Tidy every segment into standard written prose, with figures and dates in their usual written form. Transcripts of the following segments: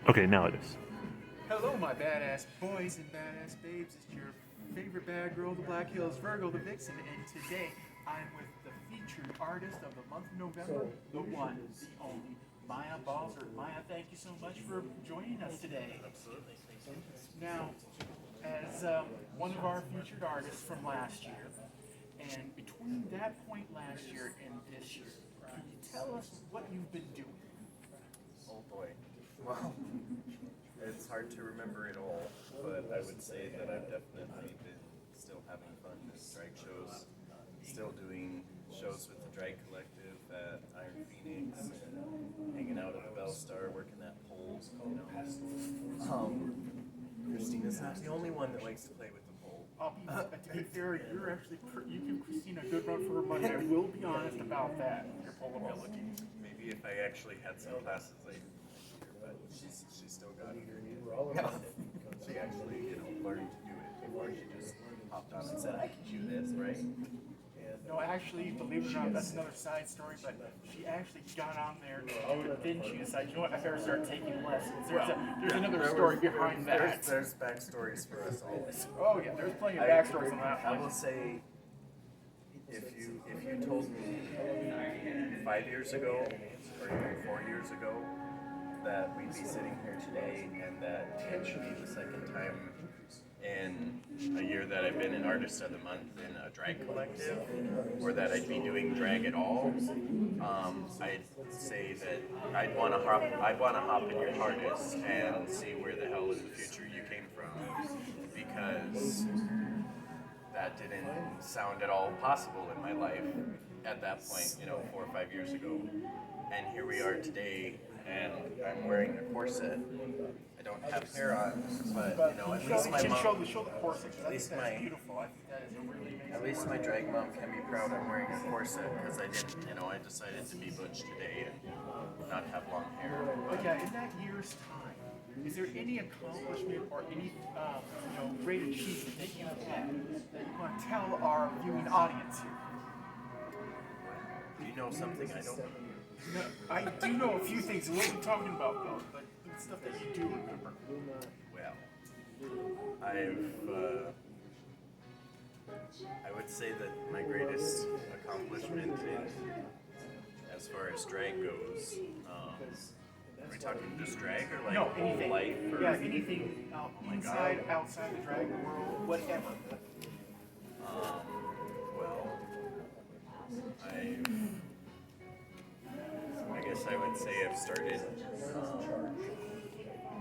Okay, now it is. Hello, my badass boys and badass babes. It's your favorite bad girl, the Black Hills Virgo, the Vixen, and today I'm with the featured artist of the month of November, the one, the only, Maya Ballzert. Maya, thank you so much for joining us today. Absolutely. Now, as one of our featured artists from last year, and between that point last year and this year, can you tell us what you've been doing? Oh boy. Well, it's hard to remember it all, but I would say that I've definitely been still having fun at drag shows, still doing shows with the Drag Collective at Iron Phoenix, and hanging out at the Bell Star, working that pole. Christina's not the only one that likes to play with the pole. To be fair, you give Christina a good run for her money. I will be honest about that, your pole ability. Maybe if I actually had some classes later, but she's still got it. Yeah. She actually, learned to do it before she just hopped on and said, "I can do this," right? No, actually, believe it or not, that's another side story, but she actually got on there to do it, then she decided, you know what, I better start taking lessons. There's another story behind that. There's backstories for us always. Oh yeah, there's plenty of backstories on that I one. will say, if you told me 5 years ago or even 4 years ago that we'd be sitting here today and that it should be the second time in a year that I've been an Artist of the Month in a drag collective, or that I'd be doing drag at all, I'd say that I'd want to hop in your TARDIS and see where the hell in the future you came from, because that didn't sound at all possible in my life at that point, 4 or 5 years ago. And here we are today, and I'm wearing a corset. I don't have hair on, but at least my mom, Show the corset, at least that's my, beautiful. I think that is a really amazing. at least my drag mom can be proud I'm wearing a corset, because I didn't, I decided to be butch today and not have long hair. But yeah, in that year's time, is there any accomplishment or any great achievement that you have had that you want to tell our viewing audience here? Do you know something I don't know? No, I do know a few things. I wasn't talking about those, but the stuff that you do remember. Well, I would say that my greatest accomplishment as far as drag goes, are we talking just drag or like No, whole anything. life? Or, Yeah, anything inside, outside the drag world, whatever. Well, I guess I would say I've started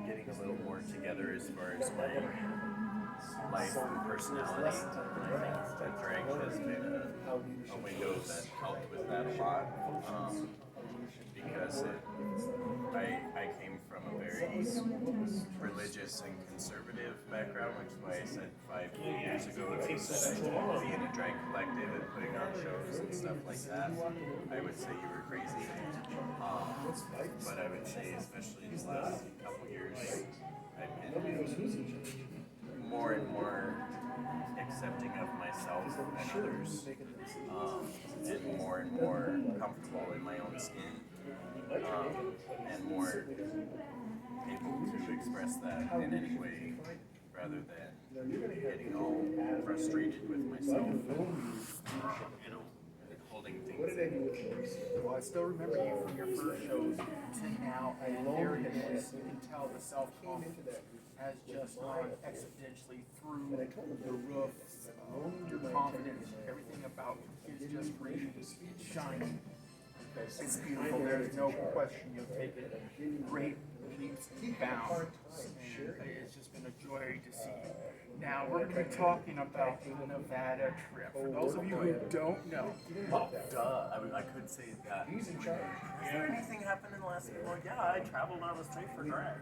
getting a little more together as far as my life and personality. And I think that drag has been a window that helped with that a lot, because I came from a very religious and conservative background, which is why I said 5 years ago, if you said I'd be in a drag collective and putting on shows and stuff like that, I would say you were crazy. But I would say, especially these last couple years, I've been more and more accepting of myself and others, and more comfortable in my own skin, and more able to express that in any way rather than getting all frustrated with myself, and holding things in. Well, I still remember you from your first shows to now, and there it is. You can tell the self-confidence has just gone exponentially through the roof. Your confidence, everything about you is just shining. It's beautiful. There's no question you've taken great leaps and bounds, and it's just been a joy to see you. Now we're going to be talking about the Nevada trip. For those of you who don't know, Duh, I could say that. Has there anything happened in the last year? Well, yeah, I traveled out of the state for drag.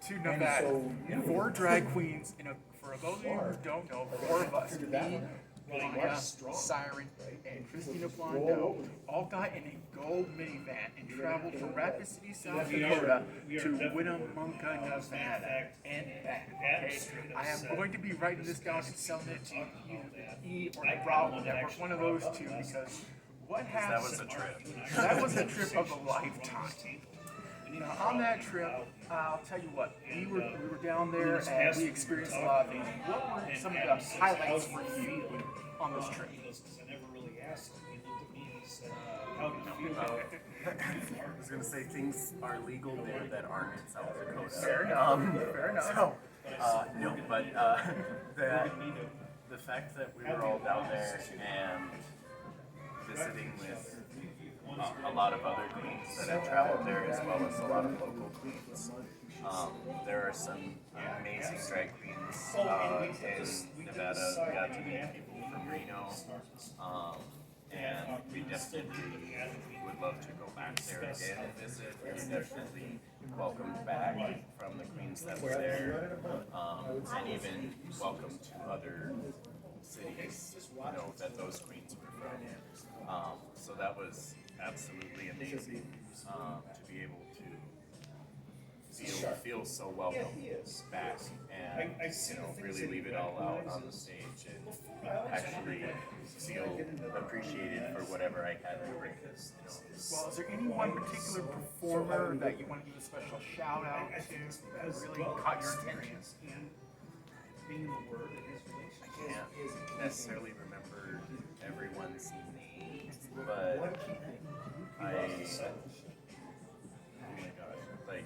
to Nevada, four drag queens. For those of you who don't know, four of us, me, Maya, Siren, and Christina Blondeau, all got in a gold minivan and traveled from Rapid City, South Dakota to Winnemucca, Nevada, and back. Okay, I am going to be writing this down and selling it to either E or the Bravo Network, one of those two, because what happened? That was a trip. That was a trip of a lifetime. Now, on that trip, I'll tell you what, we were down there and we experienced a lot of things. What were some of the highlights for you on this trip? I never really asked him. He looked at me and he said, how do you feel? I was gonna say things are legal there that aren't in South Dakota. Fair enough. Fair enough. So, no, but the fact that we were all down there and visiting with a lot of other queens that have traveled there, as well as a lot of local queens. There are some amazing drag queens in Nevada. We got to meet people from Reno, and we definitely would love to go back there again and visit. We definitely welcomed back from the queens that were there, and even welcome to other cities, that those queens were from. So that was absolutely amazing to be able to feel so welcome back and really leave it all out on the stage and actually feel appreciated for whatever I had to bring. Well, is there any one particular performer that you want to give a special shout out to that really caught your attention? I can't necessarily remember everyone's name, but oh my gosh, like,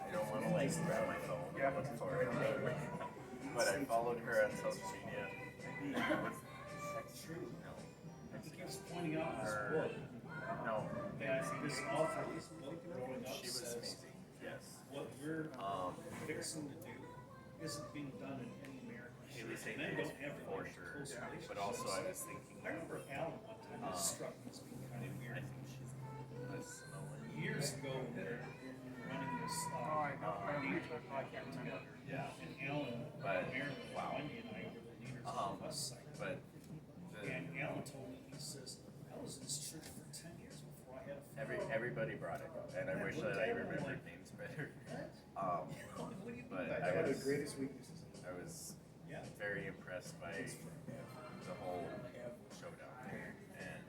I don't want to grab my phone and look for it, but I followed her on social media. Pointing out Her, no, that this author is growing up she was says amazing. Yes. what we're fixing to do isn't being done in any American Haley state. Saint And they don't have for very sure, close relationships. but also I was thinking, I remember Alan one time that struck me as being kind of I weird. think she's a Samoan. Years ago, when we were running this, Oh, I know. I can't remember. Yeah. and Alan, But, Marilyn, wow. Wendy, and I were the leaders on the west side. But And Alan told me, he says, I was in this church for 10 years before I had a family. everybody brought it, and I wish that I remembered names better. What do you But mean by I that? was greatest weaknesses. very impressed by the whole showdown there and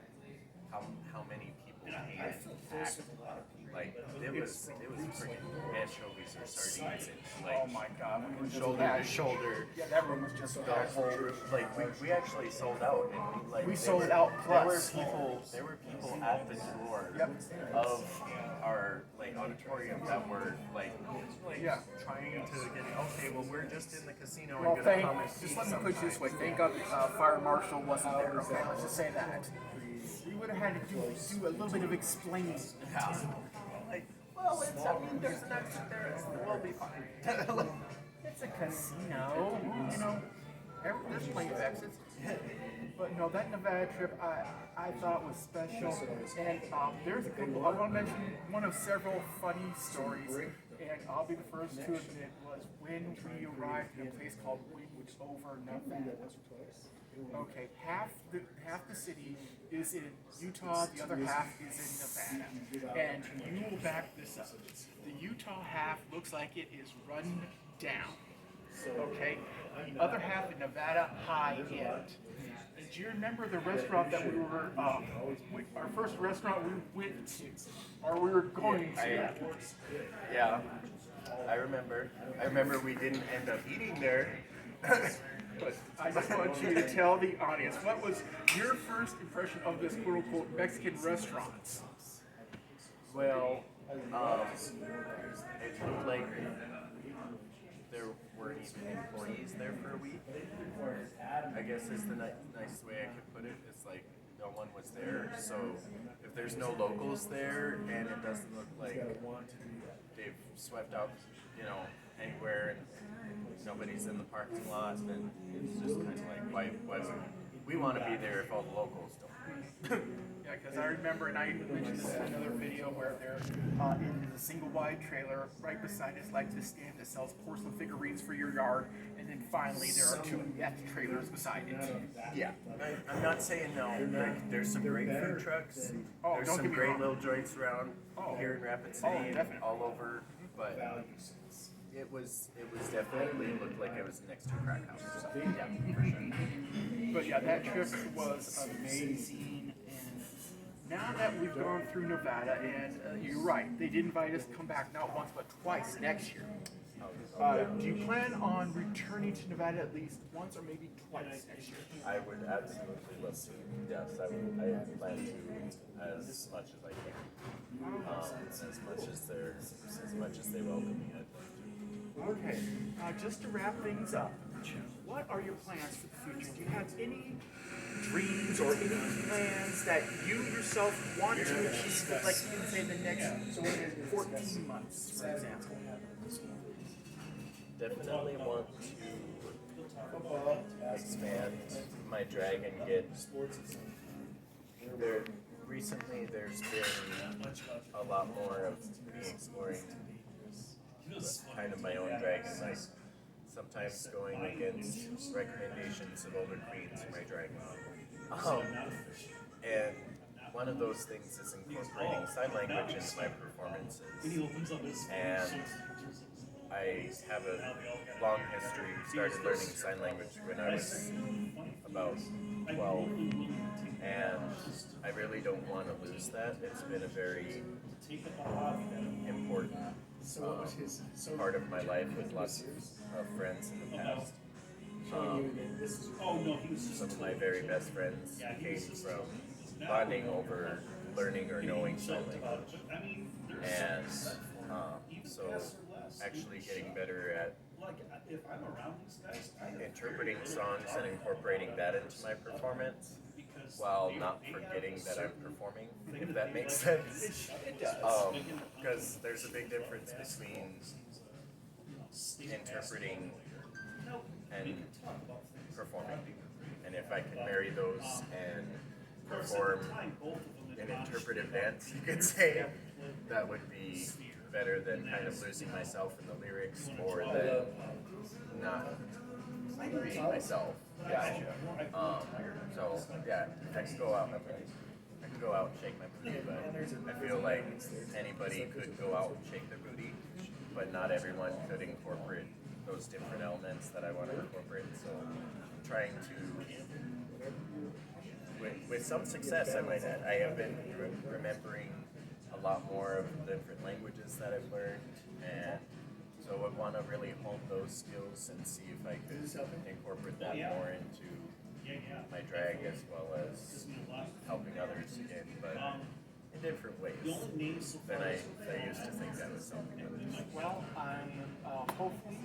how many people And I came feel and close packed. with a lot of people. Like it was freaking anchovies or sardines and Oh like my God. We were just shoulder to packed. shoulder. Yeah, that room was just The packed. whole room, like we actually sold out, and We there sold were- out There plus. were people at the door Yep. of our auditorium that were Yeah. trying to get it. Okay, well we're just in the casino Well, and gonna come and just eat let me put it this way. sometime. Thank God Fire Marshal wasn't there. Okay, let's just say that. We would have had to do a little bit of explaining. Yeah. Like, well, there's an exit there. We'll be fine. It's a casino, there's plenty of exits. But no, that Nevada trip I thought was special. And there's a couple, I want to mention one of several funny stories. And I'll be the first to admit was when we arrived in a place called Over, Nevada. Okay, half the city is in Utah, the other half is in Nevada. And you will back this up. The Utah half looks like it is run down. Okay, the other half in Nevada, high end. And do you remember the restaurant that we were, our first restaurant we went to, or we were going to? Yeah, I remember. We didn't end up eating there. But I just want you to tell the audience, what was your first impression of this quote-unquote Mexican restaurant? Well, it looked like there weren't even employees there for a week. I guess is the nicest way I could put it. It's like no one was there. So if there's no locals there and it doesn't look like they've swept out, anywhere and nobody's in the parking lot, then it's just kind of like, why would we want to be there if all the locals don't? Yeah, because I remember, and I mentioned this in another video, where there is a single wide trailer right beside us, like this stand that sells porcelain figurines for your yard, and then finally there are two empty trailers beside it. Yeah, I'm not saying no. Like, there's some great food trucks. Oh, There's don't some get me great wrong. little joints around here in Rapid City and definitely. all over, but it was definitely looked like it was next to a crack house or something. Yeah, for sure. But yeah, that trip was amazing, and now that we've gone through Nevada, and you're right, they did invite us to come back not once but twice next year. Do you plan on returning to Nevada at least once or maybe twice next year? I would absolutely love to. Yes, I plan to as much as I can. As much as they welcome me, I'd love to. Okay, just to wrap things up, what are your plans for the future? Do you have any dreams or any plans that you yourself want to achieve, like you can say the next 14 months, for example? Definitely want to expand my drag and get there. Recently, there's been a lot more of me exploring kind of my own drag and like sometimes going against recommendations of older queens in my drag. And one of those things is incorporating sign language into my performances. And I have a long history, started learning sign language when I was about 12, and I really don't want to lose that. It's been a very important part of my life with lots of friends in the past. Some of my very best friends came from bonding over learning or knowing sign language. And so actually getting better at interpreting songs and incorporating that into my performance while not forgetting that I'm performing, if that makes sense. Because there's a big difference between interpreting and performing. And if I can marry those and perform an interpretive dance, you could say, that would be better than kind of losing myself in the lyrics or than not being myself. So yeah, I can go out and shake my booty, but I feel like anybody could go out and shake their booty, but not everyone could incorporate those different elements that I want to incorporate. So I'm trying to, with some success, I might add, I have been remembering a lot more of the different languages that I've learned, and so I want to really hone those skills and see if I could incorporate that more into my drag as well as helping others again, but in different ways than I used to think that was something. Well, I hopefully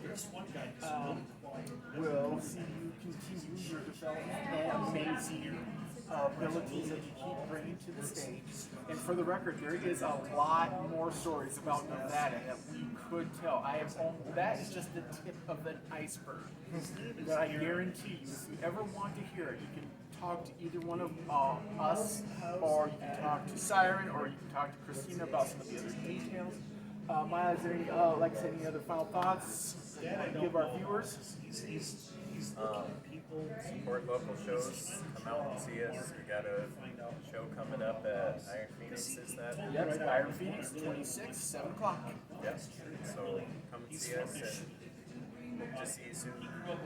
will see you continue your development and amazing abilities that you keep bringing to the stage. And for the record, there is a lot more stories about Nevada that we could tell. That is just the tip of the iceberg. But I guarantee you, if you ever want to hear it, you can talk to either one of us, or you can talk to Siren, or you can talk to Christina about some of the other details. Maya, is there any, like I said, any other final thoughts that you want to give our viewers? Support local shows, come out and see us. We got a show coming up at Iron Phoenix, is that? Yep, Iron Phoenix, 26, 7 o'clock. Yes. So come and see us and hope to see you soon. We'll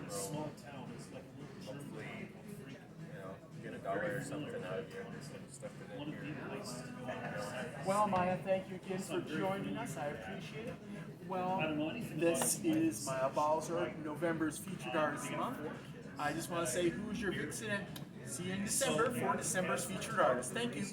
hopefully, get $1 or something out of you. Stuff it in here. Well, Maya, thank you again for joining us. I appreciate it. Well, this is Maya Ballzert, November's Featured Artist Month. I just want to say who's your vixen, and see you in December for December's Featured Artist. Thank you.